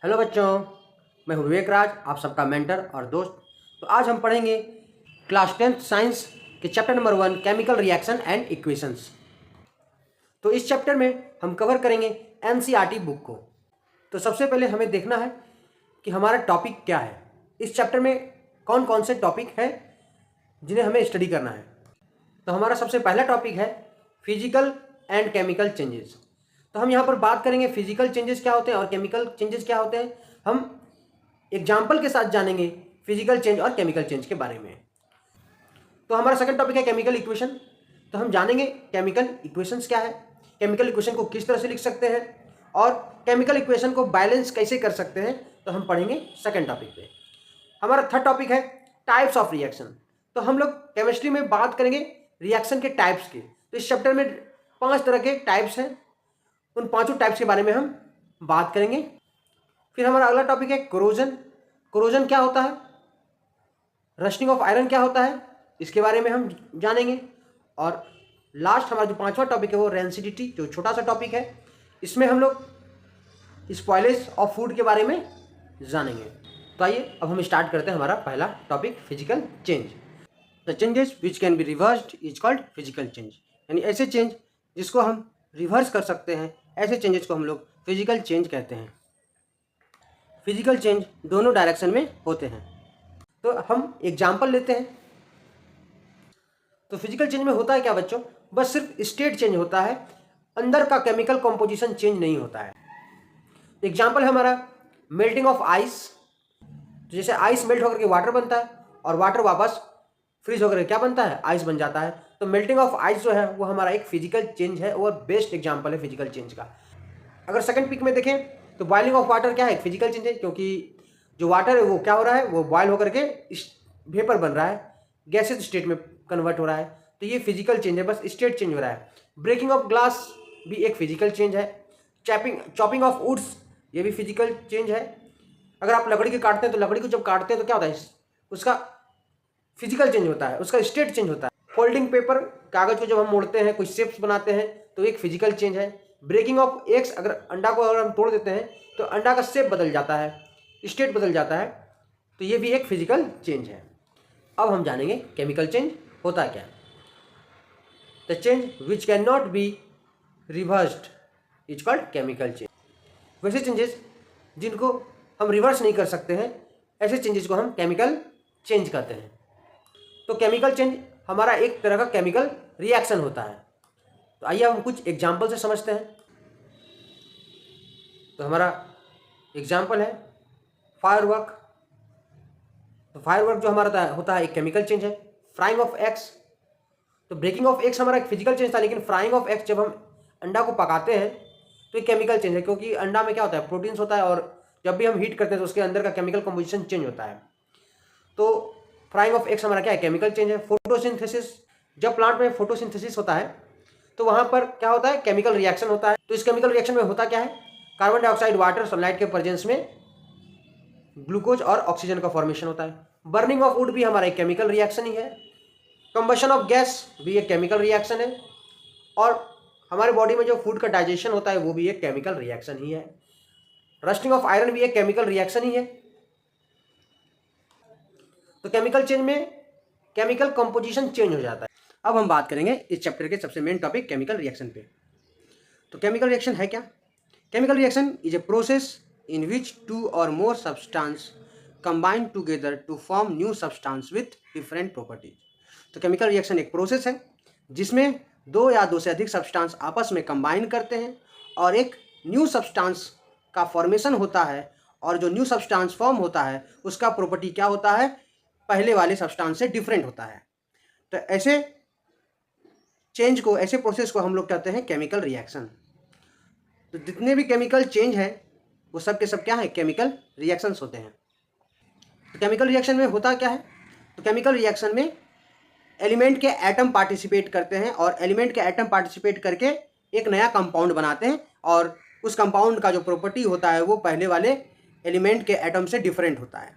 Hello बच्चों, मैं हूँ विवेक राज, आप सबका मेंटर और दोस्त। तो आज हम पढ़ेंगे क्लास 10th साइंस के chapter number 1 chemical reaction and equations. तो इस चैप्टर में हम कवर करेंगे एनसीईआरटी बुक को। तो सबसे पहले हमें देखना है कि हमारा टॉपिक क्या है। इस चैप्टर में कौन कौन से टॉपिक हैं जिन्हें हमें स्टडी करना है। तो हमारा सबसे पहला टॉपिक है फिजिकल एंड केमिकल चेंजेस। तो हम यहाँ पर बात करेंगे फिजिकल चेंजेस क्या होते हैं और केमिकल चेंजेस क्या होते हैं। हम एग्जाम्पल के साथ जानेंगे फिजिकल चेंज और केमिकल चेंज के बारे में। तो हमारा सेकंड टॉपिक है केमिकल इक्वेशन। तो हम जानेंगे केमिकल इक्वेशंस क्या है, केमिकल इक्वेशन को किस तरह से लिख सकते हैं और केमिकल इक्वेशन को बैलेंस कैसे कर सकते हैं। तो हम पढ़ेंगे सेकंड टॉपिक पे। हमारा थर्ड टॉपिक है टाइप्स ऑफ रिएक्शन। तो हम लोग केमिस्ट्री में बात करेंगे रिएक्शन के टाइप्स के। तो इस चैप्टर में 5 तरह के टाइप्स हैं, उन 5 टाइप्स के बारे में हम बात करेंगे। फिर हमारा अगला टॉपिक है कोरोजन। कोरोजन क्या होता है, रस्टिंग ऑफ आयरन क्या होता है, इसके बारे में हम जानेंगे। और लास्ट हमारा जो 5वां टॉपिक है वो रेंसिडिटी, जो छोटा सा टॉपिक है। इसमें हम लोग स्पॉयलेज ऑफ फूड के बारे में जानेंगे। तो आइए अब हम स्टार्ट करते हैं हमारा पहला topic physical change. The changes which can be reversed is called physical change. यानी ऐसे चेंज जिसको हम रिवर्स कर सकते हैं, ऐसे चेंजेस को हम लोग फिजिकल चेंज कहते हैं। फिजिकल चेंज दोनों डायरेक्शन में होते हैं। तो हम एग्जाम्पल लेते हैं। तो फिजिकल चेंज में होता है क्या बच्चों, बस सिर्फ स्टेट चेंज होता है, अंदर का केमिकल कॉम्पोजिशन चेंज नहीं होता है। एग्जाम्पल है हमारा मेल्टिंग ऑफ आइस। तो जैसे आइस मेल्ट होकर के वाटर बनता है और वाटर वापस फ्रीज होकर क्या बनता है, आइस बन जाता है। तो मेल्टिंग ऑफ आइस जो है वो हमारा एक फिजिकल चेंज है और बेस्ट एग्जाम्पल है फिजिकल चेंज का। अगर सेकंड पिक में देखें तो बॉइलिंग ऑफ वाटर क्या है, फिजिकल चेंज है, क्योंकि जो वाटर है वो क्या हो रहा है, वो बॉयल होकर के वेपर बन रहा है, गैसेज स्टेट में कन्वर्ट हो रहा है। तो ये फिजिकल चेंज है, बस स्टेट चेंज हो रहा है। ब्रेकिंग ऑफ ग्लास भी एक फिजिकल चेंज है। चॉपिंग ऑफ वुड्स ये भी फिजिकल चेंज है। अगर आप लकड़ी के काटते हैं तो लकड़ी को जब काटते हैं तो क्या होता है, उसका फिजिकल चेंज होता है, उसका स्टेट चेंज होता है। फोल्डिंग पेपर, कागज को जब हम मोड़ते हैं, कुछ शेप्स बनाते हैं, तो एक फिजिकल चेंज है। ब्रेकिंग ऑफ एग्स, अगर अंडा को अगर हम तोड़ देते हैं तो अंडा का शेप बदल जाता है, स्टेट बदल जाता है, तो ये भी एक फिजिकल चेंज है। अब हम जानेंगे केमिकल चेंज होता क्या। The change which can not be reversed is called chemical change. वैसे चेंजेस जिनको हम रिवर्स नहीं कर सकते हैं, ऐसे चेंजेस को हम केमिकल चेंज कहते हैं। तो केमिकल चेंज हमारा एक तरह का केमिकल रिएक्शन होता है। तो आइए हम कुछ एग्जाम्पल से समझते हैं। तो हमारा एग्जाम्पल है फायरवर्क। तो फायरवर्क जो हमारा होता है एक केमिकल चेंज है। फ्राइंग ऑफ एग्स, तो ब्रेकिंग ऑफ एग्स हमारा एक फिजिकल चेंज था, लेकिन फ्राइंग ऑफ एग्स जब हम अंडा को पकाते हैं तो एक केमिकल चेंज है, क्योंकि अंडा में क्या होता है, प्रोटीन्स होता है, और जब भी हम हीट करते हैं तो उसके अंदर का केमिकल कंपोजिशन चेंज होता है। तो फ्राइंग ऑफ एग्स हमारा क्या है, केमिकल चेंज है। फोटोसिंथेसिस, जब प्लांट में फोटोसिंथेसिस होता है तो वहाँ पर क्या होता है, केमिकल रिएक्शन होता है। तो इस केमिकल रिएक्शन में होता क्या है, कार्बन डाइऑक्साइड, वाटर, सनलाइट के प्रेजेंस में ग्लूकोज और ऑक्सीजन का फॉर्मेशन होता है। बर्निंग ऑफ वुड भी हमारा एक केमिकल रिएक्शन ही है। कंबशन ऑफ गैस भी एक केमिकल रिएक्शन है। और हमारे बॉडी में जो फूड का डाइजेशन होता है वो भी एक केमिकल रिएक्शन ही है। रस्टिंग ऑफ आयरन भी एक केमिकल रिएक्शन ही है। तो केमिकल चेंज में केमिकल कंपोजिशन चेंज हो जाता है। अब हम बात करेंगे इस चैप्टर के सबसे मेन टॉपिक केमिकल रिएक्शन पे। तो केमिकल रिएक्शन है क्या? Chemical reaction is a process in which 2 or more substance combine together to form new substance with different properties। तो केमिकल रिएक्शन एक प्रोसेस है जिसमें 2 या 2 से अधिक सब्सटेंस आपस में कंबाइन करते हैं और एक न्यू सब्सटेंस का फॉर्मेशन होता है। और जो न्यू सब्सटेंस फॉर्म होता है उसका प्रॉपर्टी क्या होता है, पहले वाले सब्सटेंस से डिफरेंट होता है। तो ऐसे चेंज को, ऐसे प्रोसेस को हम लोग कहते हैं केमिकल रिएक्शन। तो जितने भी केमिकल चेंज हैं वो सब के सब क्या है, केमिकल रिएक्शंस होते हैं। तो केमिकल रिएक्शन में होता क्या है, तो केमिकल रिएक्शन में एलिमेंट के एटम पार्टिसिपेट करते हैं और एलिमेंट के एटम पार्टिसिपेट करके एक नया कंपाउंड बनाते हैं और उस कंपाउंड का जो प्रॉपर्टी होता है वो पहले वाले एलिमेंट के एटम से डिफरेंट होता है।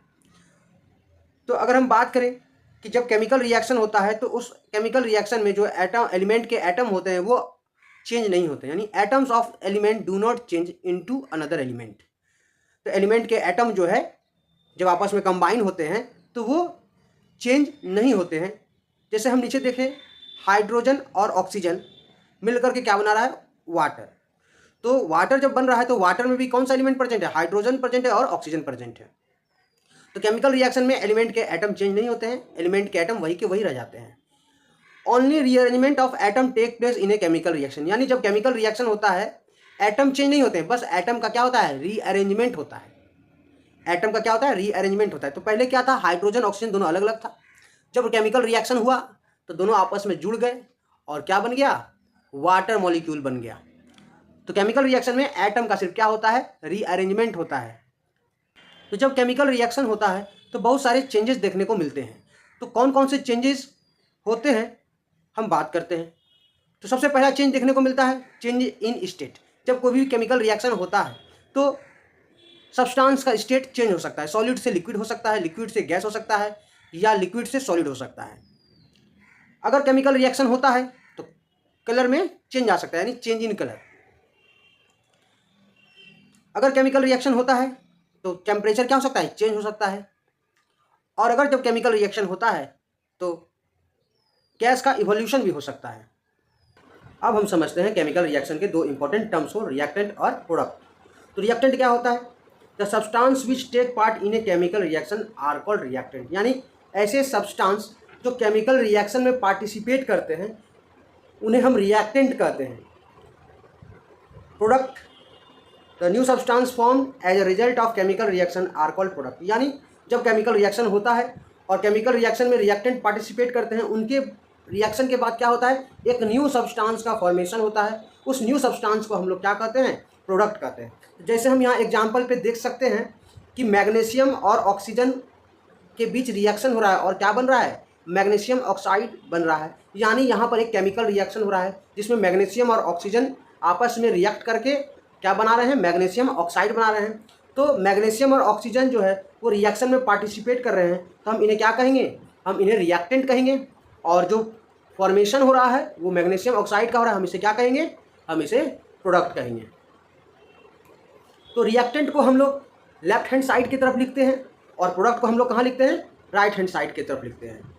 तो अगर हम बात करें कि जब केमिकल रिएक्शन होता है तो उस केमिकल रिएक्शन में जो एलिमेंट के एटम होते हैं वो चेंज नहीं होते, यानी atoms of element do not change into another element. तो एलिमेंट के एटम जो है जब आपस में कंबाइन होते हैं तो वो चेंज नहीं होते हैं। जैसे हम नीचे देखें, हाइड्रोजन और ऑक्सीजन मिलकर के क्या बना रहा है, वाटर। तो वाटर जब बन रहा है तो वाटर में भी कौन सा एलिमेंट प्रेजेंट है, हाइड्रोजन प्रेजेंट है और ऑक्सीजन प्रेजेंट है। तो केमिकल रिएक्शन में एलिमेंट के एटम चेंज नहीं होते हैं, एलिमेंट के एटम वही के वही रह जाते हैं। Only rearrangement of atom take place in a chemical reaction, यानी जब केमिकल रिएक्शन होता है एटम चेंज नहीं होते हैं, बस एटम का क्या होता है, रीअरेंजमेंट होता है। एटम का क्या होता है, रीअरेंजमेंट होता है। तो पहले क्या था, हाइड्रोजन ऑक्सीजन दोनों अलग अलग था। जब केमिकल रिएक्शन हुआ तो दोनों आपस में जुड़ गए और क्या बन गया, वाटर मॉलिक्यूल बन गया। तो केमिकल रिएक्शन में एटम का सिर्फ क्या होता है, रीअरेंजमेंट होता है। तो जब केमिकल रिएक्शन होता है तो बहुत सारे चेंजेस देखने को मिलते हैं। तो कौन कौन से चेंजेस होते हैं हम बात करते हैं। तो सबसे पहला चेंज देखने को मिलता है चेंज इन स्टेट। जब कोई भी केमिकल रिएक्शन होता है तो सब्सटेंस का स्टेट चेंज हो सकता है, सॉलिड से लिक्विड हो सकता है, लिक्विड से गैस हो सकता है, या लिक्विड से सॉलिड हो सकता है। अगर केमिकल रिएक्शन होता है तो कलर में चेंज आ सकता है, यानी चेंज इन कलर। अगर केमिकल रिएक्शन होता है तो टेम्परेचर क्या हो सकता है, चेंज हो सकता है। और अगर जब केमिकल रिएक्शन होता है तो गैस का इवोल्यूशन भी हो सकता है। अब हम समझते हैं केमिकल रिएक्शन के दो इंपॉर्टेंट टर्म्स हो, रिएक्टेंट और प्रोडक्ट। तो रिएक्टेंट क्या होता है, the substance which take part in a chemical reaction are called reactant, यानी ऐसे सब्सटेंस जो केमिकल रिएक्शन में पार्टिसिपेट करते हैं उन्हें हम रिएक्टेंट कहते हैं। Product, the new substance form as a result of chemical reaction are called product, यानी जब केमिकल रिएक्शन होता है और केमिकल रिएक्शन में रिएक्टेंट पार्टिसिपेट करते हैं, उनके रिएक्शन के बाद क्या होता है, एक न्यू सब्सटेंस का फॉर्मेशन होता है। उस न्यू सब्सटेंस को हम लोग क्या कहते हैं, प्रोडक्ट कहते हैं। जैसे हम यहाँ एग्जाम्पल पे देख सकते हैं कि मैग्नीशियम और ऑक्सीजन के बीच रिएक्शन हो रहा है और क्या बन रहा है, मैग्नीशियम ऑक्साइड बन रहा है। यानी यहाँ पर एक केमिकल रिएक्शन हो रहा है जिसमें मैग्नीशियम और ऑक्सीजन आपस में रिएक्ट करके क्या बना रहे हैं, मैग्नीशियम ऑक्साइड बना रहे हैं। तो मैग्नीशियम और ऑक्सीजन जो है वो रिएक्शन में पार्टिसिपेट कर रहे हैं, तो हम इन्हें क्या कहेंगे, हम इन्हें रिएक्टेंट कहेंगे। और जो फॉर्मेशन हो रहा है वो मैग्नीशियम ऑक्साइड का हो रहा है, हम इसे क्या कहेंगे, हम इसे प्रोडक्ट कहेंगे। तो रिएक्टेंट को हम लोग लेफ्ट हैंड साइड की तरफ लिखते हैं और प्रोडक्ट को हम लोग कहाँ लिखते हैं, राइट हैंड साइड की तरफ लिखते हैं।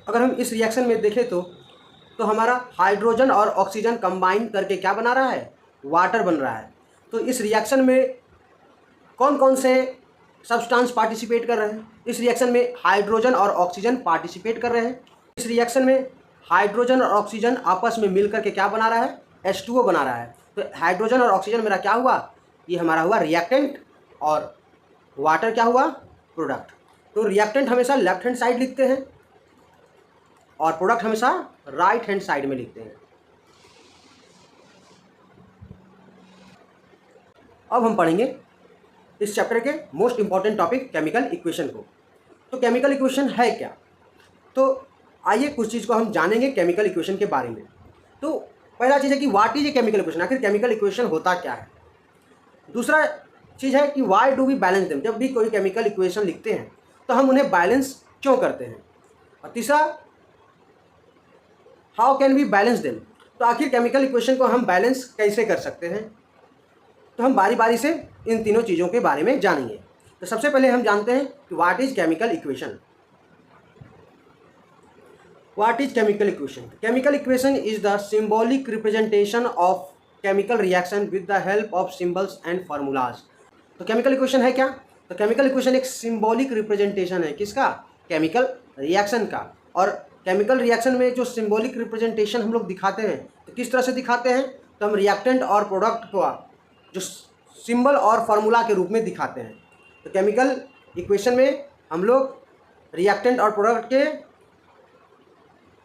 अगर हम इस रिएक्शन में देखें तो हमारा हाइड्रोजन और ऑक्सीजन कंबाइन करके क्या बना रहा है, वाटर बन रहा है। तो इस रिएक्शन में कौन कौन से सब्सटेंस पार्टिसिपेट कर रहे हैं, इस रिएक्शन में हाइड्रोजन और ऑक्सीजन पार्टिसिपेट कर रहे हैं। इस रिएक्शन में हाइड्रोजन और ऑक्सीजन आपस में मिल करके क्या बना रहा है, H2O बना रहा है। तो हाइड्रोजन और ऑक्सीजन मेरा क्या हुआ, ये हमारा हुआ रिएक्टेंट और वाटर क्या हुआ, प्रोडक्ट। तो रिएक्टेंट हमेशा लेफ्ट हैंड साइड लिखते हैं और प्रोडक्ट हमेशा राइट हैंड साइड में लिखते हैं। अब हम पढ़ेंगे इस चैप्टर के most important topic chemical equation को। तो केमिकल इक्वेशन है क्या, तो आइए कुछ चीज़ को हम जानेंगे केमिकल इक्वेशन के बारे में। तो पहला चीज़ है कि what is a chemical equation, आखिर केमिकल इक्वेशन होता क्या है। दूसरा चीज़ है कि why do we balance them, जब भी कोई केमिकल इक्वेशन लिखते हैं तो हम उन्हें बैलेंस क्यों करते हैं। और तीसरा, how can we balance them, तो आखिर केमिकल इक्वेशन को हम बैलेंस कैसे कर सकते हैं। तो हम बारी बारी से इन तीनों चीज़ों के बारे में जानेंगे। तो सबसे पहले हम जानते हैं कि what is chemical equation. What is chemical equation, chemical equation is the symbolic representation of chemical reaction with the help of symbols and formulas. तो केमिकल इक्वेशन है क्या, तो केमिकल इक्वेशन एक सिंबॉलिक रिप्रेजेंटेशन है किसका, केमिकल रिएक्शन का। और chemical reaction में जो सिंबॉलिक रिप्रेजेंटेशन हम लोग दिखाते हैं तो किस तरह से दिखाते हैं, तो हम रिएक्टेंट और प्रोडक्ट को जो सिंबल और फार्मूला के रूप में दिखाते हैं। तो केमिकल इक्वेशन में हम लोग रिएक्टेंट और प्रोडक्ट के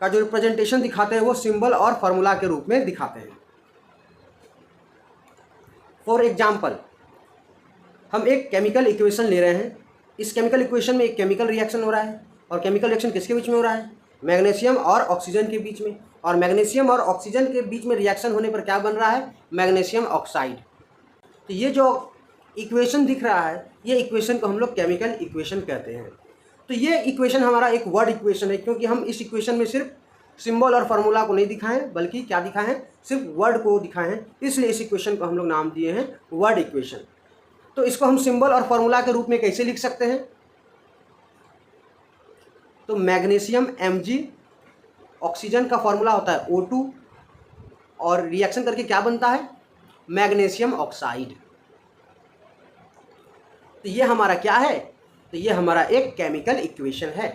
का जो रिप्रेजेंटेशन दिखाते हैं वो सिंबल और फार्मूला के रूप में दिखाते हैं। फॉर एग्जाम्पल, हम एक केमिकल इक्वेशन ले रहे हैं। इस केमिकल इक्वेशन में एक केमिकल रिएक्शन हो रहा है और केमिकल रिएक्शन किसके बीच में हो रहा है, मैग्नीशियम और ऑक्सीजन के बीच में। और मैग्नीशियम और ऑक्सीजन के बीच में रिएक्शन होने पर क्या बन रहा है, मैग्नीशियम ऑक्साइड। तो ये जो इक्वेशन दिख रहा है ये इक्वेशन को हम लोग केमिकल इक्वेशन कहते हैं। तो ये इक्वेशन हमारा एक वर्ड इक्वेशन है क्योंकि हम इस इक्वेशन में सिर्फ सिंबल और फार्मूला को नहीं दिखाए हैं, बल्कि क्या दिखाए हैं, सिर्फ वर्ड को दिखाए हैं। इसलिए इस इक्वेशन को हम लोग नाम दिए हैं वर्ड इक्वेशन। तो इसको हम सिंबल और फार्मूला के रूप में कैसे लिख सकते हैं? तो मैग्नीशियम Mg, ऑक्सीजन का फॉर्मूला होता है O2 और रिएक्शन करके क्या बनता है, मैग्नीशियम ऑक्साइड। तो ये हमारा क्या है, तो ये हमारा एक केमिकल इक्वेशन है।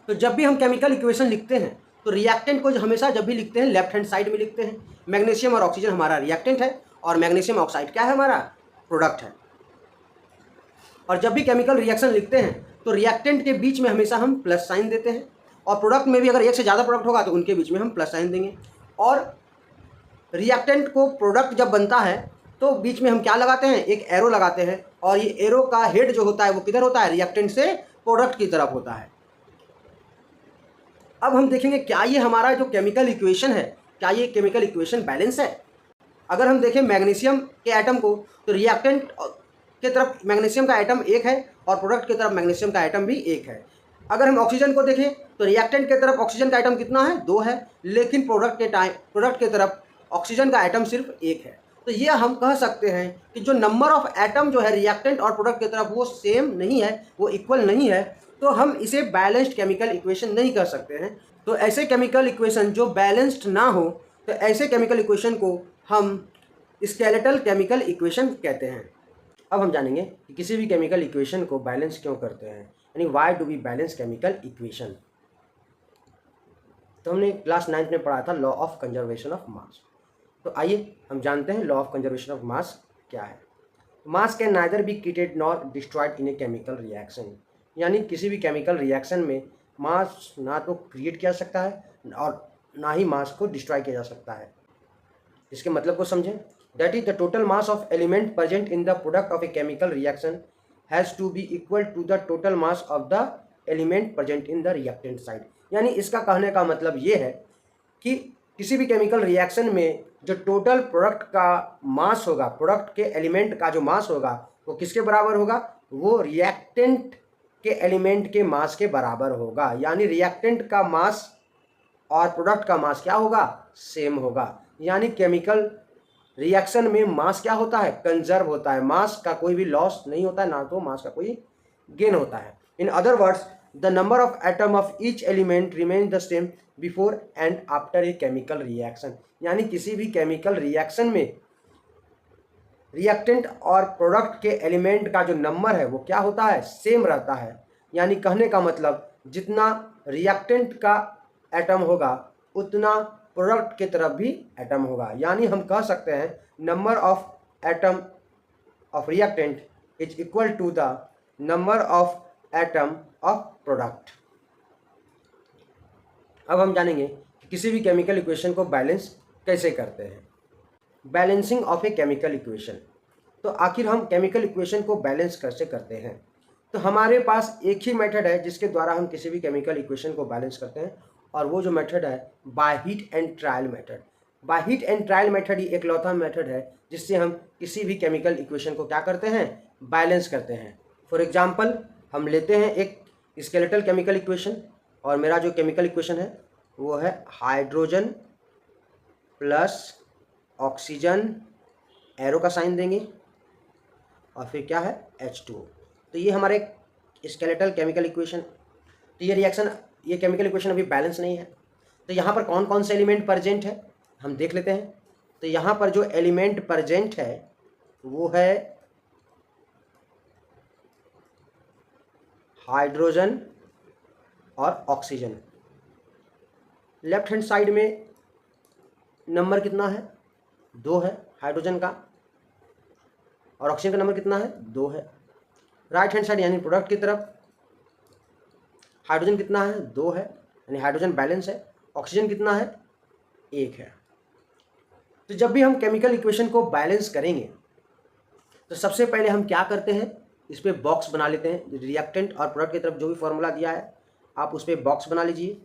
तो जब भी हम केमिकल इक्वेशन लिखते हैं तो रिएक्टेंट को हमेशा जब भी लिखते हैं लेफ्ट हैंड साइड में लिखते हैं। मैग्नीशियम और ऑक्सीजन हमारा रिएक्टेंट है और मैग्नीशियम ऑक्साइड क्या है, हमारा प्रोडक्ट है। और जब भी केमिकल रिएक्शन लिखते हैं तो रिएक्टेंट के बीच में हमेशा हम प्लस साइन देते हैं, और प्रोडक्ट में भी अगर एक से ज़्यादा प्रोडक्ट होगा तो उनके बीच में हम प्लस साइन देंगे। और रिएक्टेंट को प्रोडक्ट जब बनता है तो बीच में हम क्या लगाते हैं, एक एरो लगाते हैं, और ये एरो का हेड जो होता है वो किधर होता है, रिएक्टेंट से प्रोडक्ट की तरफ होता है। अब हम देखेंगे क्या ये हमारा जो केमिकल इक्वेशन है, क्या ये केमिकल इक्वेशन बैलेंस है। अगर हम देखें मैग्नीशियम के एटम को, तो रिएक्टेंट के तरफ मैग्नीशियम का एटम एक है और प्रोडक्ट की तरफ मैग्नीशियम का एटम भी एक है। अगर हम ऑक्सीजन को देखें तो रिएक्टेंट के तरफ ऑक्सीजन का एटम कितना है, 2 है, लेकिन प्रोडक्ट के तरफ ऑक्सीजन का एटम सिर्फ 1 है। तो ये हम कह सकते हैं कि जो नंबर ऑफ एटम जो है रिएक्टेंट और प्रोडक्ट की तरफ वो सेम नहीं है, वो इक्वल नहीं है, तो हम इसे बैलेंस्ड केमिकल इक्वेशन नहीं कर सकते हैं। तो ऐसे केमिकल इक्वेशन जो बैलेंस्ड ना हो, तो ऐसे केमिकल इक्वेशन को हम स्केलेटल केमिकल इक्वेशन कहते हैं। अब हम जानेंगे कि किसी भी केमिकल इक्वेशन को बैलेंस क्यों करते हैं, यानी why do we balance chemical equation. तो हमने क्लास 9th में पढ़ा था law of conservation of mass. तो आइए हम जानते हैं law of conservation of mass क्या है। Mass can neither be created nor destroyed in a chemical reaction, यानी किसी भी केमिकल रिएक्शन में मास ना तो क्रिएट किया जा सकता है और ना ही मास को डिस्ट्रॉय किया जा सकता है। इसके मतलब को समझें। That is the total mass of element present in the product of a chemical reaction has to be equal to the total mass of the element present in the reactant side. यानी इसका कहने का मतलब ये है कि किसी भी केमिकल रिएक्शन में जो टोटल प्रोडक्ट का मास होगा, प्रोडक्ट के एलिमेंट का जो मास होगा वो किसके बराबर होगा, वो रिएक्टेंट के एलिमेंट के मास के बराबर होगा। यानी रिएक्टेंट का मास और प्रोडक्ट का मास क्या होगा, सेम होगा। यानी केमिकल रिएक्शन में मास क्या होता है, कंजर्व होता है, मास का कोई भी लॉस नहीं होता है, ना तो मास का कोई गेन होता है। In other words the number of atom of each element remain the same before and after a chemical reaction. यानी किसी भी केमिकल रिएक्शन में रिएक्टेंट और प्रोडक्ट के एलिमेंट का जो नंबर है वो क्या होता है, सेम रहता है। यानी कहने का मतलब जितना रिएक्टेंट का एटम होगा उतना प्रोडक्ट की तरफ भी एटम होगा। यानी हम कह सकते हैं number of atom of reactant is equal to the number of atom of product. अब हम जानेंगे कि किसी भी केमिकल इक्वेशन को बैलेंस कैसे करते हैं। Balancing of a chemical equation. तो आखिर हम केमिकल इक्वेशन को बैलेंस कैसे करते हैं। तो हमारे पास एक ही मेथड है जिसके द्वारा हम किसी भी केमिकल इक्वेशन को बैलेंस करते हैं, और वो जो मेथड है by hit and trial method. By hit and trial method ही एक लौता मेथड है जिससे हम किसी भी केमिकल इक्वेशन को क्या करते हैं, बैलेंस करते हैं। फॉर एग्जांपल हम लेते हैं एक स्केलेटल केमिकल इक्वेशन, और मेरा जो केमिकल इक्वेशन है वो है हाइड्रोजन प्लस ऑक्सीजन, एरो का साइन देंगे, और फिर क्या है H2O। तो ये हमारे स्केलेटल केमिकल इक्वेशन। तो ये केमिकल इक्वेशन अभी बैलेंस नहीं है। तो यहाँ पर कौन कौन से एलिमेंट प्रेजेंट है हम देख लेते हैं। तो यहाँ पर जो एलिमेंट प्रेजेंट है वो है हाइड्रोजन और ऑक्सीजन। लेफ्ट हैंड साइड में नंबर कितना है, 2 है हाइड्रोजन का, और ऑक्सीजन का नंबर कितना है, 2 है। राइट हैंड साइड यानी प्रोडक्ट की तरफ हाइड्रोजन कितना है, 2 है, यानी हाइड्रोजन बैलेंस है। ऑक्सीजन कितना है, 1 है। तो जब भी हम केमिकल इक्वेशन को बैलेंस करेंगे तो सबसे पहले हम क्या करते हैं, इस पर बॉक्स बना लेते हैं। रिएक्टेंट और प्रोडक्ट की तरफ जो भी फॉर्मूला दिया है आप उस पर बॉक्स बना लीजिए।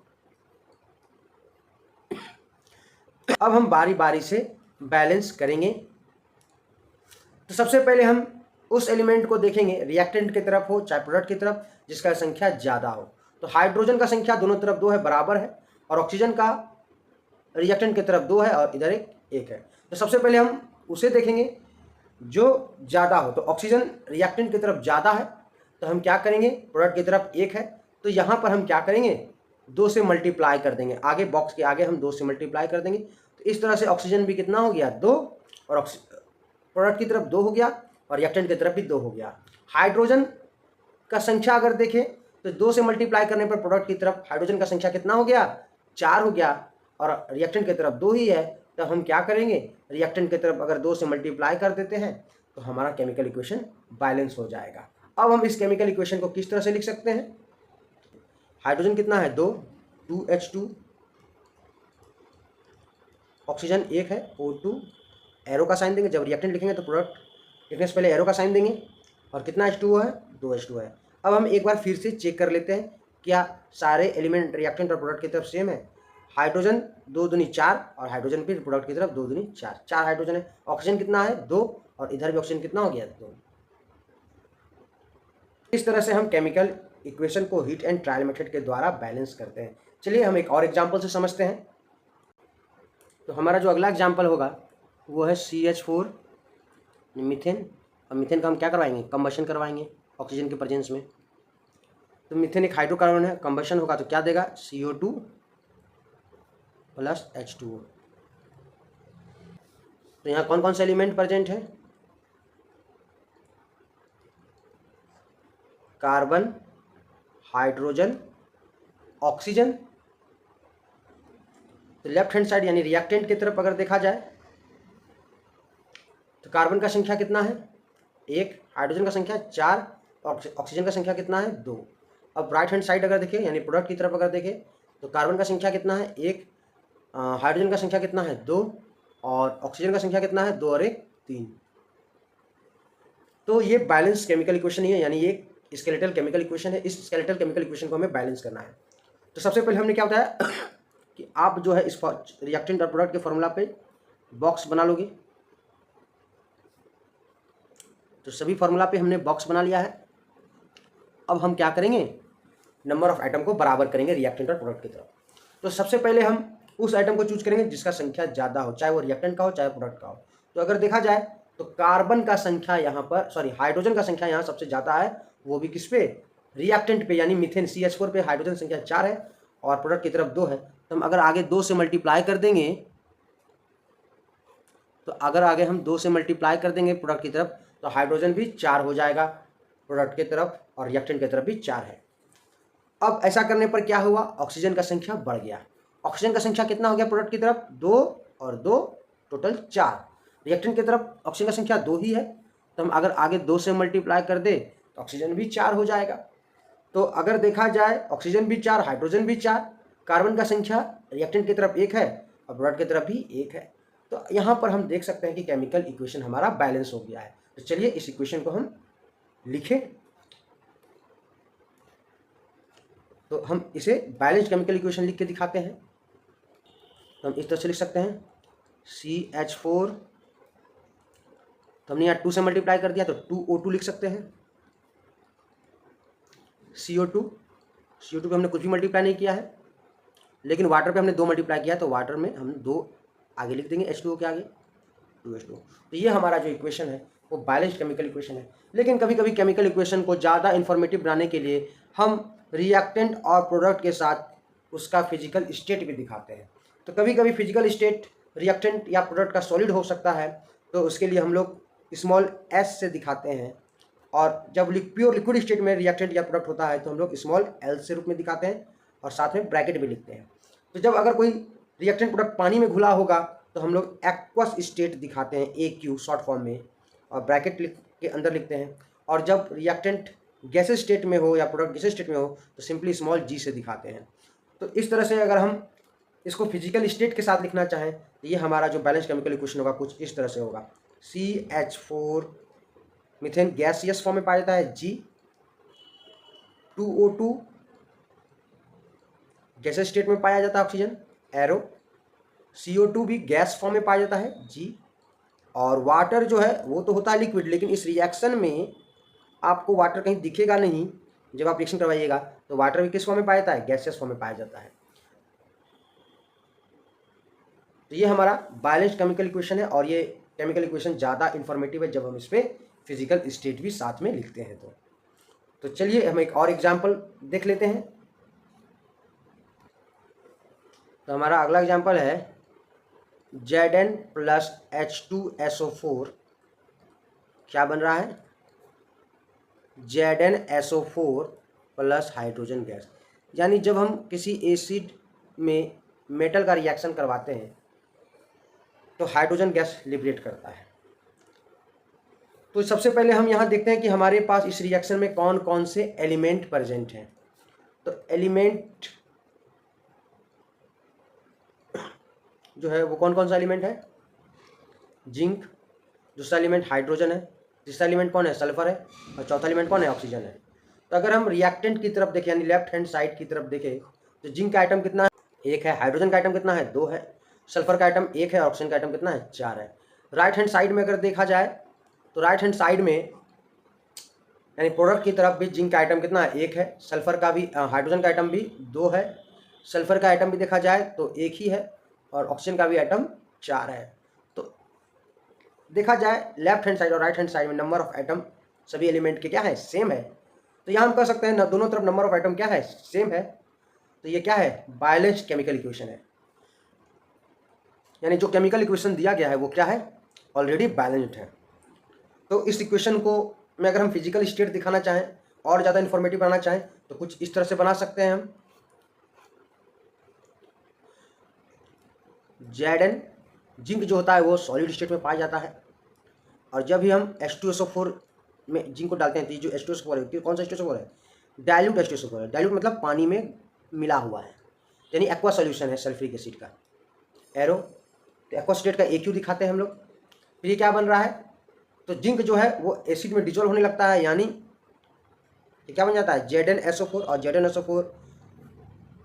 अब हम बारी बारी से बैलेंस करेंगे। तो सबसे पहले हम उस एलिमेंट को देखेंगे रिएक्टेंट की तरफ हो चाहे प्रोडक्ट की तरफ जिसका संख्या ज़्यादा हो। तो हाइड्रोजन का संख्या दोनों तरफ 2 है, बराबर है, और ऑक्सीजन का रिएक्टेंट की तरफ 2 है और इधर एक है। तो सबसे पहले हम उसे देखेंगे जो ज़्यादा हो। तो ऑक्सीजन रिएक्टेंट की तरफ ज़्यादा है तो हम क्या करेंगे, प्रोडक्ट की तरफ 1 है तो यहाँ पर हम क्या करेंगे, 2 से मल्टीप्लाई कर देंगे, आगे बॉक्स के आगे हम 2 से मल्टीप्लाई कर देंगे। तो इस तरह से ऑक्सीजन भी कितना हो गया, 2, और प्रोडक्ट की तरफ 2 हो गया और रिएक्टेंट की तरफ भी 2 हो गया। हाइड्रोजन का संख्या अगर देखें तो 2 से मल्टीप्लाई करने पर प्रोडक्ट की तरफ हाइड्रोजन का संख्या कितना हो गया, 4 हो गया, और रिएक्टेंट की तरफ 2 ही है। तो हम क्या करेंगे, रिएक्टेंट की तरफ अगर 2 से मल्टीप्लाई कर देते हैं तो हमारा केमिकल इक्वेशन बैलेंस हो जाएगा। अब हम इस केमिकल इक्वेशन को किस तरह से लिख सकते हैं, हाइड्रोजन कितना है, 2, 2H2, ऑक्सीजन 1 है, O2, एरो का साइन देंगे, जब रिएक्टेंट लिखेंगे तो प्रोडक्ट लिखने से पहले एरो का साइन देंगे, और कितना H2O है, 2H2 है। अब हम एक बार फिर से चेक कर लेते हैं क्या सारे एलिमेंट रिएक्टेंट और प्रोडक्ट की तरफ सेम है। हाइड्रोजन 2 दूनी 4 और हाइड्रोजन भी प्रोडक्ट की तरफ 2 दूनी 4, 4 हाइड्रोजन है। ऑक्सीजन कितना है, 2, और इधर भी ऑक्सीजन कितना हो गया, 2। इस तरह से हम केमिकल इक्वेशन को हीट एंड ट्रायल मेथड के द्वारा बैलेंस करते हैं। चलिए हम एक और एग्जांपल से समझते हैं। तो हमारा जो अगला एग्जांपल होगा वो है CH4 मीथेन, और मीथेन का हम क्या करवाएंगे, कंबशन करवाएंगे ऑक्सीजन के प्रेजेंस में। तो मीथेन एक हाइड्रोकार्बन है, कंबशन होगा तो क्या देगा, CO2 प्लस H2O। तो यहाँ कौन कौन से एलिमेंट प्रेजेंट है, कार्बन, हाइड्रोजन, ऑक्सीजन। तो लेफ्ट हैंड साइड यानी रिएक्टेंट की तरफ अगर देखा जाए तो कार्बन का संख्या कितना है, 1, हाइड्रोजन का संख्या 4, ऑक्सीजन का संख्या कितना है, 2। अब राइट हैंड साइड अगर देखें यानी प्रोडक्ट की तरफ अगर देखें तो कार्बन का संख्या कितना है, 1, हाइड्रोजन का संख्या कितना है, 2, और ऑक्सीजन का संख्या कितना है, 2 और 1, 3। तो ये बैलेंस केमिकल इक्वेशन ही है, यानी ये स्केलेटल केमिकल इक्वेशन है। इस स्केलेटल केमिकल इक्वेशन को हमें बैलेंस करना है। तो सबसे पहले हमने क्या बताया कि आप जो है इस रिएक्टेंट और प्रोडक्ट के फॉर्मूला पे बॉक्स बना लोगे। तो सभी फॉर्मूला पे हमने बॉक्स बना लिया है। अब हम क्या करेंगे, नंबर ऑफ आइटम को बराबर करेंगे रिएक्टेंट और प्रोडक्ट की तरफ। तो सबसे पहले हम उस आइटम को चूज करेंगे जिसका संख्या ज़्यादा हो, चाहे वो रिएक्टेंट का हो चाहे प्रोडक्ट का हो। तो अगर देखा जाए तो कार्बन का संख्या यहाँ पर, सॉरी हाइड्रोजन का संख्या यहाँ सबसे ज़्यादा है, वो भी किस पे, रिएक्टेंट पे, यानी मीथेन CH4 पे हाइड्रोजन संख्या 4 है और प्रोडक्ट की तरफ 2 है। तो हम अगर आगे 2 से मल्टीप्लाई कर देंगे, तो अगर आगे हम 2 से मल्टीप्लाई कर देंगे प्रोडक्ट की तरफ तो हाइड्रोजन भी 4 हो जाएगा प्रोडक्ट की तरफ, और रिएक्टेंट की तरफ भी 4 है। अब ऐसा करने पर क्या हुआ, ऑक्सीजन का संख्या बढ़ गया। ऑक्सीजन का संख्या कितना हो गया प्रोडक्ट की तरफ, 2 और 2 टोटल 4। रिएक्टेंट की तरफ ऑक्सीजन का संख्या 2 ही है, तो हम अगर आगे 2 से मल्टीप्लाई कर दे तो ऑक्सीजन भी 4 हो जाएगा। तो अगर देखा जाए ऑक्सीजन भी 4, हाइड्रोजन भी 4, कार्बन का संख्या रिएक्टेंट की तरफ 1 है और प्रोडक्ट की तरफ भी 1 है। तो यहाँ पर हम देख सकते हैं कि केमिकल इक्वेशन हमारा बैलेंस हो गया है। तो चलिए इस इक्वेशन को हम लिखें। तो हम इसे बैलेंस्ड केमिकल इक्वेशन लिख के दिखाते हैं। तो हम इस तरह से लिख सकते हैं, CH4, तो हमने यहाँ 2 से मल्टीप्लाई कर दिया तो 2O2 लिख सकते हैं। CO2 पे हमने कुछ भी मल्टीप्लाई नहीं किया है, लेकिन वाटर पे हमने 2 मल्टीप्लाई किया है, तो वाटर में हम 2 आगे लिख देंगे, H2O के आगे 2H2O। तो ये हमारा जो इक्वेशन है वो बैलेंस्ड केमिकल इक्वेशन है। लेकिन कभी कभी केमिकल इक्वेशन को ज़्यादा इन्फॉर्मेटिव बनाने के लिए हम रिएक्टेंट और प्रोडक्ट के साथ उसका फिजिकल स्टेट भी दिखाते हैं। तो कभी कभी फिजिकल स्टेट रिएक्टेंट या प्रोडक्ट का सॉलिड हो सकता है, तो उसके लिए हम लोग स्मॉल s से दिखाते हैं, और जब प्योर लिक्विड स्टेट में रिएक्टेंट या प्रोडक्ट होता है तो हम लोग स्मॉल l से रूप में दिखाते हैं और साथ में ब्रैकेट भी लिखते हैं। तो जब अगर कोई रिएक्टेंट प्रोडक्ट पानी में घुला होगा तो हम लोग एक्वस स्टेट दिखाते हैं AQ शॉर्ट फॉर्म में, और ब्रैकेट के अंदर लिखते हैं। और जब रिएक्टेंट गैसेस स्टेट में हो या प्रोडक्ट गैसेस स्टेट में हो तो सिंपली स्मॉल g से दिखाते हैं। तो इस तरह से अगर हम इसको फिजिकल स्टेट के साथ लिखना चाहें तो ये हमारा जो बैलेंस केमिकल इक्वेशन होगा कुछ इस तरह से होगा। CH4 मीथेन गैसियस फॉर्म में पाया जाता है, G, 2O2 गैसेस स्टेट में पाया जाता है ऑक्सीजन, एरो, CO2 भी गैस फॉर्म में पाया जाता है, G, और वाटर जो है वो तो होता है लिक्विड, लेकिन इस रिएक्शन में आपको वाटर कहीं दिखेगा नहीं। जब आप रिएक्शन करवाइएगा तो वाटर भी किस फॉर्म में पाया जाता है, गैसियस फॉर्म में पाया जाता है। तो ये हमारा बैलेंस्ड केमिकल इक्वेशन है और ये केमिकल इक्वेशन ज़्यादा इंफॉर्मेटिव है जब हम इस पर फिजिकल स्टेट भी साथ में लिखते हैं। तो चलिए हम एक और एग्जाम्पल देख लेते हैं। तो हमारा अगला एग्जाम्पल है Zn प्लस H2SO4 क्या बन रहा है, ZnSO4 प्लस हाइड्रोजन गैस। यानी जब हम किसी एसिड में मेटल का रिएक्शन करवाते हैं तो हाइड्रोजन गैस लिबरेट करता है। तो सबसे पहले हम यहाँ देखते हैं कि हमारे पास इस रिएक्शन में कौन कौन से एलिमेंट प्रेजेंट हैं। तो एलिमेंट जो है वो कौन कौन सा एलिमेंट है, जिंक, दूसरा एलिमेंट हाइड्रोजन है, तीसरा एलिमेंट कौन है, सल्फर है, और चौथा एलिमेंट कौन है, ऑक्सीजन है। तो अगर हम रिएक्टेंट की तरफ देखें यानी लेफ्ट हैंड साइड की तरफ देखें तो जिंक का आइटम कितना है, 1 है, हाइड्रोजन का आइटम कितना है, 2 है, सल्फर का आइटम 1 है, ऑक्सीजन का आइटम कितना है, 4 है। राइट हैंड साइड में अगर देखा जाए तो राइट हैंड साइड में यानी प्रोडक्ट की तरफ भी जिंक का आइटम कितना है, 1 है, सल्फर का भी हाइड्रोजन का आइटम भी 2 है, सल्फर का आइटम भी देखा जाए तो 1 ही है, और ऑक्सीजन का भी आइटम 4 है। तो देखा जाए लेफ्ट हैंड साइड और राइट हैंड साइड में नंबर ऑफ आइटम सभी एलिमेंट के क्या है, सेम है। तो यहाँ हम कह सकते हैं ना दोनों तरफ नंबर ऑफ आइटम क्या है, सेम है। तो ये क्या है, बैलेंस्ड केमिकल इक्वेशन है। यानी जो केमिकल इक्वेशन दिया गया है वो क्या है, ऑलरेडी बैलेंस्ड है। तो इस इक्वेशन को में अगर हम फिजिकल स्टेट दिखाना चाहें और ज़्यादा इन्फॉर्मेटिव बनाना चाहें तो कुछ इस तरह से बना सकते हैं हम। Zn जिंक जो होता है वो सॉलिड स्टेट में पाया जाता है, और जब भी हम H2SO4 में जिंक को डालते हैं तो ये जो H2SO4 है कौन सा H2SO4 है, डाइल्यूट H2SO4 है। डाइल्यूट मतलब पानी में मिला हुआ है, यानी एक्वा सॉल्यूशन है सल्फ्यूरिक एसिड का, एरो। तो एक्वा स्टेट का AQ दिखाते हैं हम लोग। फिर ये क्या बन रहा है, तो जिंक जो है वो एसिड में डिजोल्व होने लगता है, यानी ये क्या बन जाता है, ZnSO4। और ZnSO4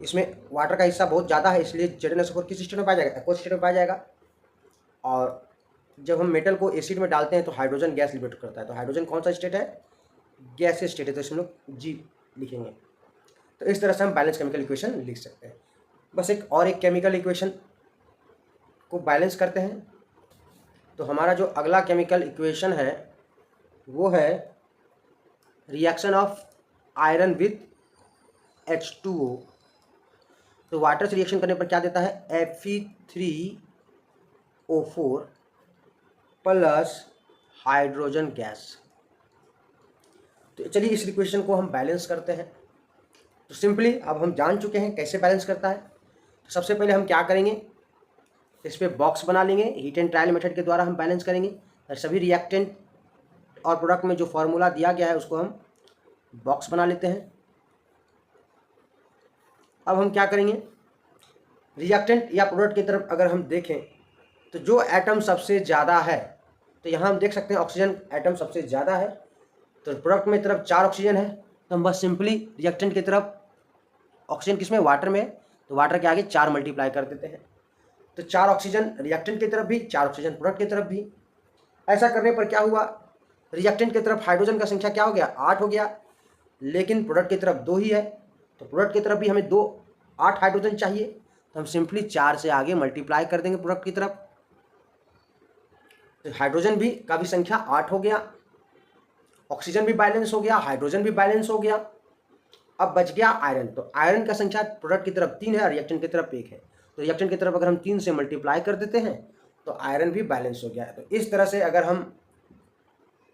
इसमें वाटर का हिस्सा बहुत ज़्यादा है, इसलिए ZnSO4 किस स्टेट में पाया जाएगा, एक्वा स्टेट में पाया जाएगा। और जब हम मेटल को एसिड में डालते हैं तो हाइड्रोजन गैस लिबरेट करता है। तो हाइड्रोजन कौन सा स्टेट है, गैस स्टेट है, तो इसमें लोग G लिखेंगे। तो इस तरह से हम बैलेंस केमिकल इक्वेशन लिख सकते हैं। बस एक केमिकल इक्वेशन को बैलेंस करते हैं। तो हमारा जो अगला केमिकल इक्वेशन है वो है reaction of iron with H2O। तो वाटर से रिएक्शन करने पर क्या देता है, Fe3O4 प्लस हाइड्रोजन गैस। तो चलिए इस इक्वेशन को हम बैलेंस करते हैं। तो सिंपली अब हम जान चुके हैं कैसे बैलेंस करता है। तो सबसे पहले हम क्या करेंगे, इस पर बॉक्स बना लेंगे, हीट एंड ट्रायल मेथड के द्वारा हम बैलेंस करेंगे। और सभी रिएक्टेंट और प्रोडक्ट में जो फार्मूला दिया गया है उसको हम बॉक्स बना लेते हैं। अब हम क्या करेंगे, रिएक्टेंट या प्रोडक्ट की तरफ अगर हम देखें तो जो एटम सबसे ज़्यादा है, तो यहाँ हम देख सकते हैं ऑक्सीजन एटम सबसे ज़्यादा है। तो प्रोडक्ट में तरफ 4 ऑक्सीजन है, तो हम बस सिंपली रिएक्टेंट की तरफ ऑक्सीजन किसमें, वाटर में, तो वाटर के आगे 4 मल्टीप्लाई कर देते हैं। तो 4 ऑक्सीजन रिएक्टेंट की तरफ भी, 4 ऑक्सीजन प्रोडक्ट की तरफ भी। ऐसा करने पर क्या हुआ, रिएक्टेंट की तरफ हाइड्रोजन का संख्या क्या हो गया, 8 हो गया, लेकिन प्रोडक्ट की तरफ 2 ही है। तो प्रोडक्ट की तरफ भी हमें 8 हाइड्रोजन चाहिए, तो हम सिंपली 4 से आगे मल्टीप्लाई कर देंगे प्रोडक्ट की तरफ। तो हाइड्रोजन भी का भी संख्या 8 हो गया, ऑक्सीजन भी बैलेंस हो गया, हाइड्रोजन भी बैलेंस हो गया। अब बच गया आयरन। तो आयरन का संख्या प्रोडक्ट की तरफ 3 है और रिएक्टेंट की तरफ 1 है। तो रिएक्टेंट की तरफ अगर हम 3 से मल्टीप्लाई कर देते हैं तो आयरन भी बैलेंस हो गया है। तो इस तरह से अगर हम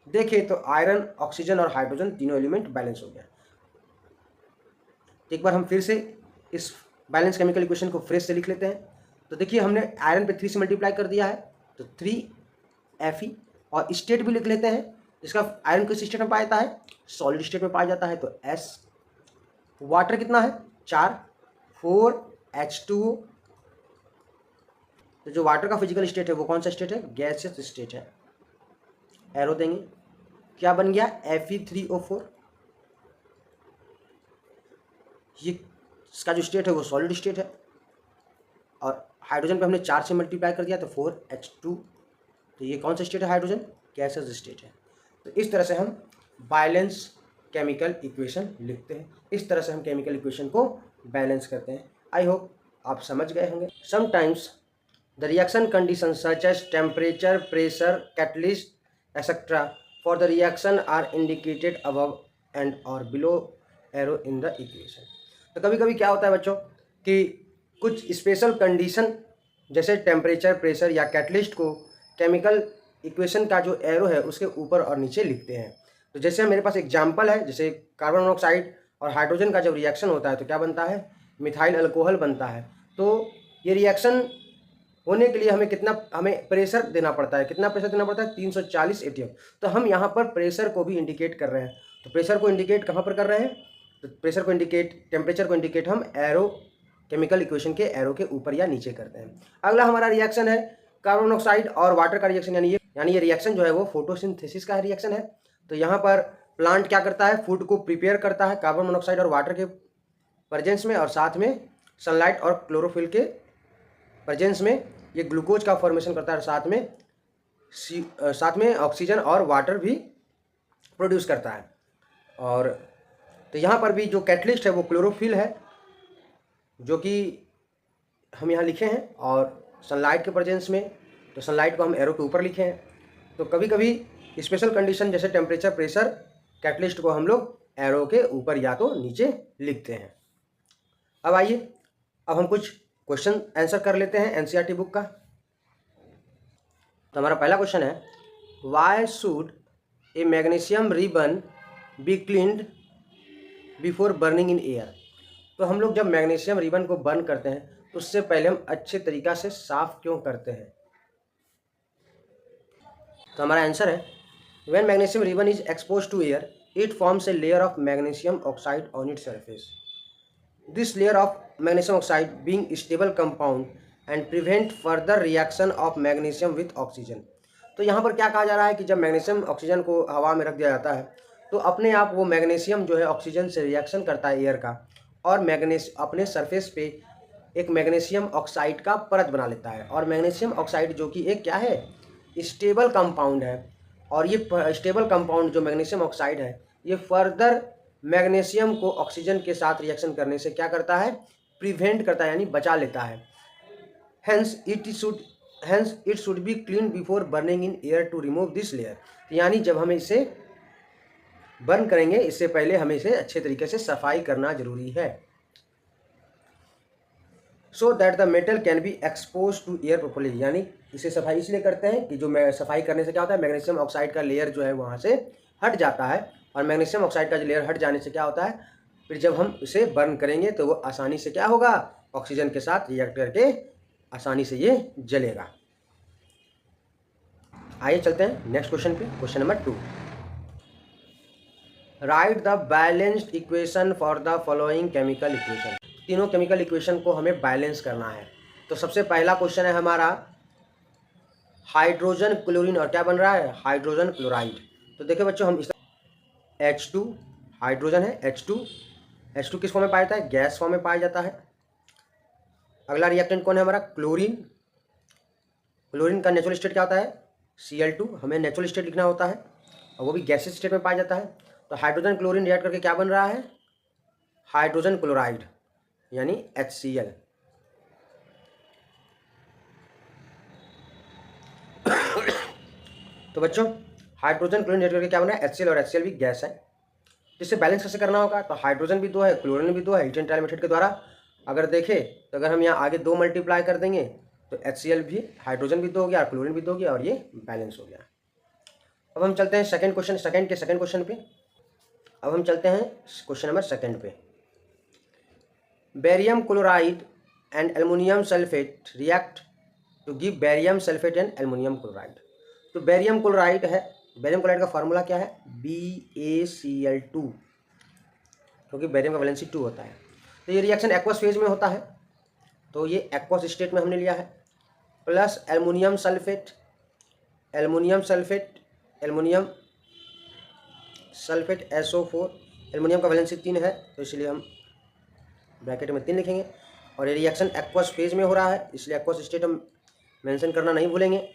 देखें तो आयरन, ऑक्सीजन और हाइड्रोजन तीनों एलिमेंट बैलेंस हो गया। एक बार हम फिर से इस बैलेंस केमिकल इक्वेशन को फ्रेश से लिख लेते हैं। तो देखिए हमने आयरन पे 3 से मल्टीप्लाई कर दिया है, तो 3Fe, और स्टेट भी लिख लेते हैं। इसका आयरन किस स्टेट में पाया जाता है, सॉलिड स्टेट में पाया जाता है, तो S। वाटर कितना है, 4, 4H2O। तो जो वाटर का फिजिकल स्टेट है वो कौन सा स्टेट है, गैसियस स्टेट है। एरो देंगे, क्या बन गया, Fe3O4। ये इसका जो स्टेट है वो सॉलिड स्टेट है, और हाइड्रोजन पे हमने 4 से मल्टीप्लाई कर दिया तो 4H2। तो ये कौन सा स्टेट है, हाइड्रोजन, गैसियस स्टेट है। तो इस तरह से हम बैलेंस केमिकल इक्वेशन लिखते हैं। इस तरह से हम केमिकल इक्वेशन को बैलेंस करते हैं। आई होप आप समझ गए होंगे। Sometimes the reaction condition such as temperature, pressure, catalyst etcetera for the reaction are indicated above and और below arrow in the equation. तो कभी कभी क्या होता है बच्चों कि कुछ स्पेशल कंडीशन जैसे टेम्परेचर, प्रेशर या कैटलिस्ट को केमिकल इक्वेशन का जो एरो है उसके ऊपर और नीचे लिखते हैं। तो जैसे मेरे पास एग्जांपल है, जैसे कार्बन मोनोऑक्साइड और हाइड्रोजन का जब रिएक्शन होता है तो क्या बनता है, मिथाइल अल्कोहल बनता है। तो ये रिएक्शन होने के लिए हमें प्रेशर देना पड़ता है। कितना प्रेशर देना पड़ता है, 340 atm। तो हम यहाँ पर प्रेशर को भी इंडिकेट कर रहे हैं। तो प्रेशर को इंडिकेट कहाँ पर कर रहे हैं, तो प्रेशर को इंडिकेट, टेम्परेचर को इंडिकेट हम एरो, केमिकल इक्वेशन के एरो के ऊपर या नीचे करते हैं। अगला हमारा रिएक्शन है कार्बन मोनोऑक्साइड और वाटर का रिएक्शन, यानी ये रिएक्शन जो है वो फोटोसिंथेसिस का रिएक्शन है। तो यहाँ पर प्लांट क्या करता है, फूड को प्रिपेयर करता है कार्बन मोनोऑक्साइड और वाटर के प्रेजेंस में, और साथ में सनलाइट और क्लोरोफिल के प्रेजेंस में ये ग्लूकोज का फॉर्मेशन करता है, साथ में ऑक्सीजन और वाटर भी प्रोड्यूस करता है। और तो यहाँ पर भी जो कैटलिस्ट है वो क्लोरोफिल है, जो कि हम यहाँ लिखे हैं, और सनलाइट के प्रेजेंस में, तो सनलाइट को हम एरो के ऊपर लिखे हैं। तो कभी कभी स्पेशल कंडीशन जैसे टेम्परेचर, प्रेशर, कैटलिस्ट को हम लोग एरो के ऊपर या तो नीचे लिखते हैं। अब आइए, अब हम कुछ क्वेश्चन आंसर कर लेते हैं एनसीईआरटी बुक का। तो हमारा पहला क्वेश्चन है, why should A magnesium ribbon be cleaned before burning in air. तो हम लोग जब मैग्नीशियम रिबन को बर्न करते हैं तो उससे पहले हम अच्छे तरीक़ा से साफ क्यों करते हैं। तो हमारा आंसर है, when magnesium ribbon is expose to air it forms a layer of magnesium oxide on its surface. This layer of magnesium oxide being stable compound and prevent further reaction of magnesium with oxygen. तो यहाँ पर क्या कहा जा रहा है कि जब मैग्नीशियम ऑक्सीजन को हवा में रख दिया जाता है तो अपने आप वो मैग्नीशियम जो है ऑक्सीजन से रिएक्शन करता है एयर का, और अपने सरफेस पे एक मैग्नीशियम ऑक्साइड का परत बना लेता है। और मैग्नीशियम ऑक्साइड जो कि एक क्या है, स्टेबल कंपाउंड है, और ये स्टेबल कंपाउंड जो मैग्नीशियम ऑक्साइड है ये फर्दर मैग्नीशियम को ऑक्सीजन के साथ रिएक्शन करने से क्या करता है, प्रिवेंट करता है, यानी बचा लेता है। Hence it should be cleaned before burning in air to remove this layer। यानी जब हम इसे बर्न करेंगे इससे पहले हमें इसे अच्छे तरीके से सफाई करना जरूरी है, so that the metal can be exposed to air properly। यानी इसे सफाई इसलिए करते हैं कि जो सफाई करने से क्या होता है, मैग्नीशियम ऑक्साइड का लेयर जो है वहाँ से हट जाता है, और मैग्नीशियम ऑक्साइड का जो लेयर हट जाने से क्या होता है, फिर जब हम इसे बर्न करेंगे तो वो आसानी से क्या होगा, ऑक्सीजन के साथ रिएक्ट करके आसानी से ये जलेगा। आइए चलते हैं नेक्स्ट क्वेश्चन पे। Question number 2, right the balanced equation for the following chemical equation. तीनों केमिकल इक्वेशन को हमें बैलेंस करना है। तो सबसे पहला क्वेश्चन है हमारा हाइड्रोजन क्लोरीन, और क्या बन रहा है, हाइड्रोजन क्लोराइड। तो देखिए बच्चों, हम इस H2 हाइड्रोजन है, H2 किस फॉर्म में पाया जाता है, गैस फॉर्म में पाया जाता है। अगला रिएक्टेंट कौन है हमारा, क्लोरीन। क्लोरीन का नेचुरल स्टेट क्या होता है, Cl2। हमें नेचुरल स्टेट लिखना होता है, और वो भी गैसेस स्टेट में पाया जाता है। तो हाइड्रोजन क्लोरीन रिएक्ट करके क्या बन रहा है, हाइड्रोजन क्लोराइड, यानी HCl। तो बच्चों हाइड्रोजन क्लोरीन रिएक्ट करके क्या बन रहा है, HCl, और HCl भी गैस है। जिससे बैलेंस कैसे करना होगा, तो हाइड्रोजन भी 2 है, क्लोरीन भी 2 है। हीट ट्रायल मेथड के द्वारा अगर देखें तो अगर हम यहाँ आगे 2 मल्टीप्लाई कर देंगे तो HCl भी, हाइड्रोजन भी 2 हो गया, और क्लोरीन भी 2 हो गया, और ये बैलेंस हो गया। अब हम चलते हैं सेकंड क्वेश्चन पे। अब हम चलते हैं क्वेश्चन नंबर 2 पे। Barium chloride and aluminium sulphate react to give barium sulphate and aluminium chloride. तो बेरियम क्लोराइड है, बेरियम क्लोराइड का फार्मूला क्या है, BaCl2, क्योंकि बेरियम का वैलेंसी 2 होता है। तो ये रिएक्शन एक्वस फेज में होता है, तो ये एक्वस स्टेट में हमने लिया है। Plus aluminium sulphate, SO4, aluminium का वैलेंसी 3 है, तो इसलिए हम ब्रैकेट में 3 लिखेंगे। और ये रिएक्शन एक्वस फेज में हो रहा है, इसलिए एक्वस स्टेट हम मेंशन करना नहीं भूलेंगे।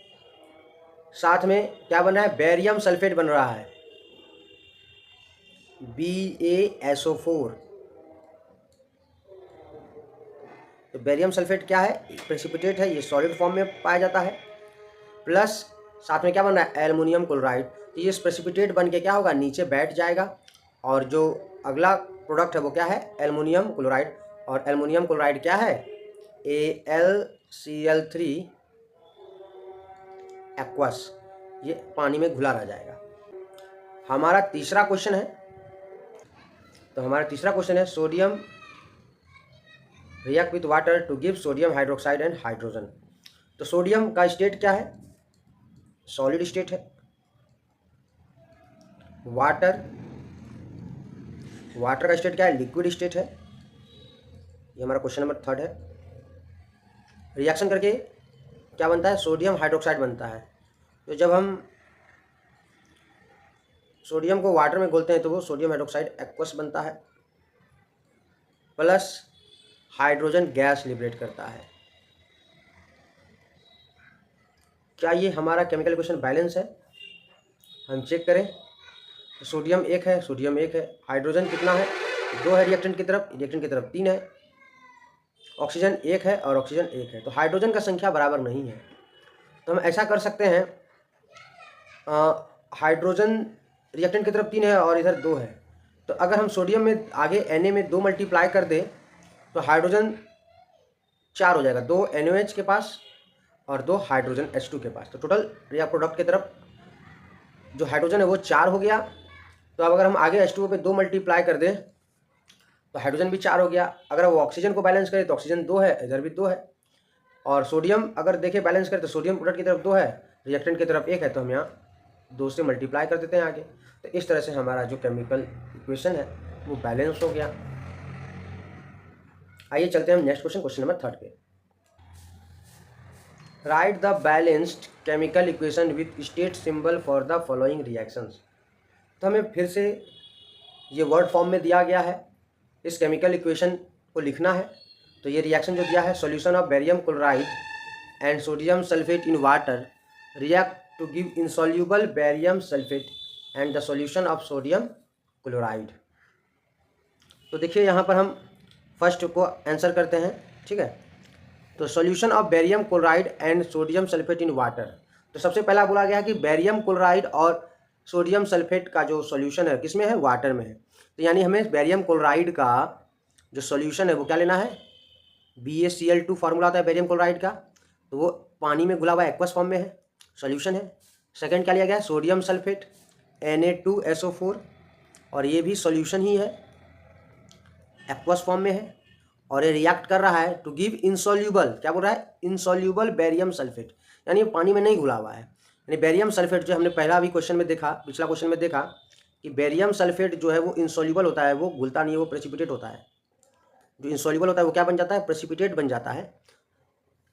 साथ में क्या बन रहा है, बेरियम सल्फेट बन रहा है, BaSO4। तो बेरियम सल्फेट क्या है, प्रेसिपिटेट है, ये सॉलिड फॉर्म में पाया जाता है, प्लस साथ में क्या बन रहा है, एल्युमिनियम क्लोराइड। तो ये प्रेसिपिटेट बन के क्या होगा, नीचे बैठ जाएगा, और जो अगला प्रोडक्ट है वो क्या है, एल्युमिनियम क्लोराइड। और एल्युमिनियम क्लोराइड क्या है, AlCl3 एक्वस, ये पानी में घुला रह जाएगा। हमारा तीसरा क्वेश्चन है, तो हमारा तीसरा क्वेश्चन है sodium react with water to give sodium hydroxide and hydrogen. तो सोडियम का स्टेट क्या है, सॉलिड स्टेट है। वाटर का स्टेट क्या है, लिक्विड स्टेट है। ये हमारा क्वेश्चन नंबर 3 है। रिएक्शन करके क्या बनता है, सोडियम हाइड्रोक्साइड बनता है। तो जब हम सोडियम को वाटर में घोलते हैं तो वो सोडियम हाइड्रोक्साइड एक्वस बनता है, प्लस हाइड्रोजन गैस लिबरेट करता है। क्या ये हमारा केमिकल इक्वेशन बैलेंस है, हम चेक करें। तो सोडियम 1 है, सोडियम 1 है, हाइड्रोजन कितना है, 2 है रिएक्टेंट की तरफ 3 है, ऑक्सीजन 1 है और ऑक्सीजन 1 है। तो हाइड्रोजन का संख्या बराबर नहीं है। तो हम ऐसा कर सकते हैं, हाइड्रोजन रिएक्टेंट की तरफ 3 है और इधर 2 है, तो अगर हम सोडियम में आगे Na में 2 मल्टीप्लाई कर दें तो हाइड्रोजन 4 हो जाएगा, 2 NaOH के पास और 2 हाइड्रोजन H2 के पास। तो टोटल रिएक्ट प्रोडक्ट की तरफ जो हाइड्रोजन है वो 4 हो गया। तो अब अगर हम आगे H2O पे 2 मल्टीप्लाई कर दें तो हाइड्रोजन भी 4 हो गया। अगर वो ऑक्सीजन को बैलेंस करें तो ऑक्सीजन 2 है, इधर भी 2 है। और सोडियम अगर देखें बैलेंस करें तो सोडियम प्रोडक्ट की तरफ 2 है, रिएक्टेंट की तरफ 1 है, तो हम यहाँ 2 से मल्टीप्लाई कर देते हैं आगे। तो इस तरह से हमारा जो केमिकल इक्वेशन है वो बैलेंस हो गया। आइए चलते हैं हम नेक्स्ट क्वेश्चन नंबर 3 पे। Right the balanced chemical equation with state symbol for the following reactions. तो हमें फिर से ये वर्ड फॉर्म में दिया गया है, इस केमिकल इक्वेशन को लिखना है। तो ये रिएक्शन जो दिया है, solution of barium chloride and sodium sulphate in water react to give insoluble barium sulphate and the solution of sodium chloride. तो देखिए यहाँ पर हम फर्स्ट को आंसर करते हैं, ठीक है। तो solution of barium chloride and sodium sulphate in water. तो सबसे पहला बोला गया कि बेरियम क्लोराइड और सोडियम सल्फेट का जो सॉल्यूशन है किसमें है, वाटर में है। तो यानी हमें बेरियम क्लोराइड का जो सॉल्यूशन है वो क्या लेना है, BaCl2 फार्मूला आता है बेरियम क्लोराइड का, तो वो पानी में घुला हुआ एक्वस फॉर्म में है, सॉल्यूशन है। सेकंड क्या लिया गया है, सोडियम सल्फेट Na2SO4, और ये भी सॉल्यूशन ही है, एक्वस फॉर्म में है, और ये रिएक्ट कर रहा है टू गिव इनसॉल्यूबल, क्या बोल रहा है, इनसॉल्यूबल बेरियम सल्फेट, यानी ये पानी में नहीं घुला हुआ है। यानी बेरियम सल्फेट जो हमने पहला भी क्वेश्चन में देखा, पिछला क्वेश्चन में देखा कि बेरियम सल्फेट जो है वो इनसॉल्यूबल होता है, वो घुलता नहीं है, वो प्रेसिपिटेट होता है। जो इनसॉल्यूबल होता है वो क्या बन जाता है, प्रेसिपिटेट बन जाता है।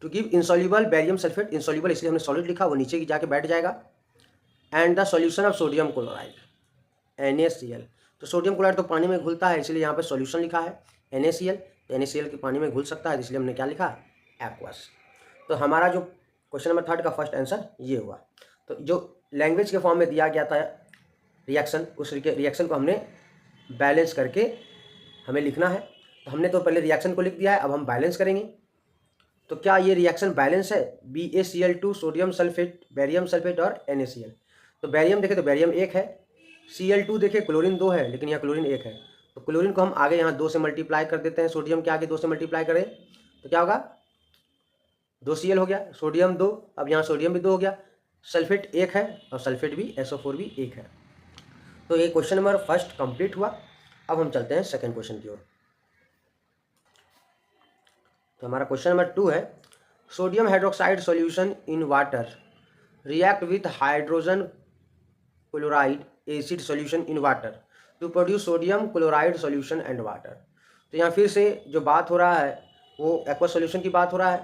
To give insoluble barium sulphate, insoluble इसलिए हमने सॉलिड लिखा, वो नीचे जाके बैठ जाएगा। And the solution of sodium chloride NaCl। तो सोडियम क्लोराइड तो पानी में घुलता है, इसलिए यहाँ पर सॉल्यूशन लिखा है NaCl। तो NaCl के पानी में घुल सकता है, इसलिए हमने क्या लिखा, एक्वस। तो हमारा जो क्वेश्चन नंबर 3 का फर्स्ट आंसर ये हुआ। तो जो लैंग्वेज के फॉर्म में दिया गया था रिएक्शन, उस रिएक्शन को हमने बैलेंस करके हमें लिखना है। तो हमने तो पहले रिएक्शन को लिख दिया है, अब हम बैलेंस करेंगे। तो क्या ये रिएक्शन बैलेंस है, BaCl2 sodium sulphate, barium sulphate और NaCl। तो बेरियम देखें तो बेरियम 1 है, Cl2 देखें क्लोरीन 2 है, लेकिन यहाँ क्लोरीन 1 है। तो क्लोरीन को हम आगे यहाँ 2 से मल्टीप्लाई कर देते हैं, सोडियम के आगे 2 से मल्टीप्लाई करें तो क्या होगा, 2Cl हो गया, सोडियम 2, अब यहाँ सोडियम भी 2 हो गया, सल्फेट 1 है और सल्फेट भी SO4 भी 1 है। तो ये क्वेश्चन नंबर फर्स्ट कंप्लीट हुआ। अब हम चलते हैं सेकंड क्वेश्चन की ओर। तो हमारा क्वेश्चन नंबर 2 है, sodium hydroxide solution in water react with hydrogen chloride acid solution in water to produce sodium chloride solution and water. तो यहाँ फिर से जो बात हो रहा है वो एक्वस सॉल्यूशन की बात हो रहा है।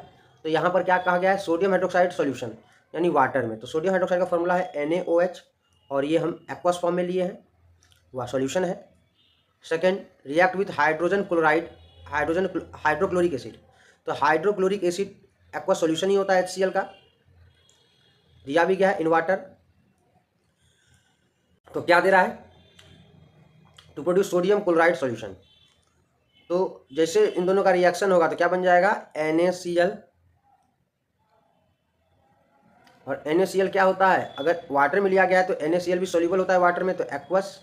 तो यहाँ पर क्या कहा गया है, सोडियम हाइड्रोक्साइड सॉल्यूशन यानी वाटर में। तो सोडियम हाइड्रोक्साइड का फॉर्मूला है NaOH, और ये हम एक्वस फॉर्म में लिए हैं, वह सॉल्यूशन है। Second, react with hydrogen chloride, hydrochloric acid. तो हाइड्रोक्लोरिक एसिड एक्वस सॉल्यूशन ही होता है HCl का, दिया भी गया है इन वाटर। तो क्या दे रहा है, to produce sodium chloride solution. तो जैसे इन दोनों का रिएक्शन होगा तो क्या बन जाएगा, NaCl। और NaCl क्या होता है, अगर वाटर में लिया गया है तो NaCl भी सोल्यूबल होता है वाटर में, तो एक्वस,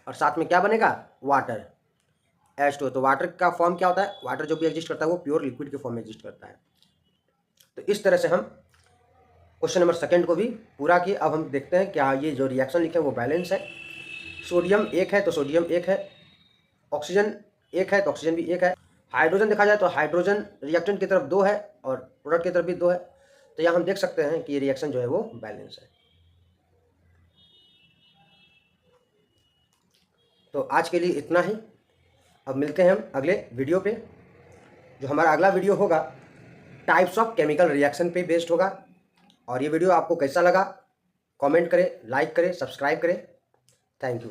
और साथ में क्या बनेगा, वाटर, H2। तो वाटर का फॉर्म क्या होता है, वाटर जो भी एग्जिस्ट करता है वो प्योर लिक्विड के फॉर्म में एग्जिस्ट करता है। तो इस तरह से हम क्वेश्चन नंबर सेकंड को भी पूरा किए। अब हम देखते हैं क्या ये जो रिएक्शन लिखे हैं वो बैलेंस है। सोडियम 1 है तो सोडियम 1 है, ऑक्सीजन 1 है तो ऑक्सीजन भी 1 है। हाइड्रोजन देखा जाए तो हाइड्रोजन रिएक्टेंट की तरफ 2 है और प्रोडक्ट की तरफ भी 2 है। तो यहाँ हम देख सकते हैं कि ये रिएक्शन जो है वो बैलेंस है। तो आज के लिए इतना ही। अब मिलते हैं हम अगले वीडियो पे। जो हमारा अगला वीडियो होगा टाइप्स ऑफ केमिकल रिएक्शन पे बेस्ड होगा। और ये वीडियो आपको कैसा लगा कमेंट करें, लाइक करें, सब्सक्राइब करें। Thank you.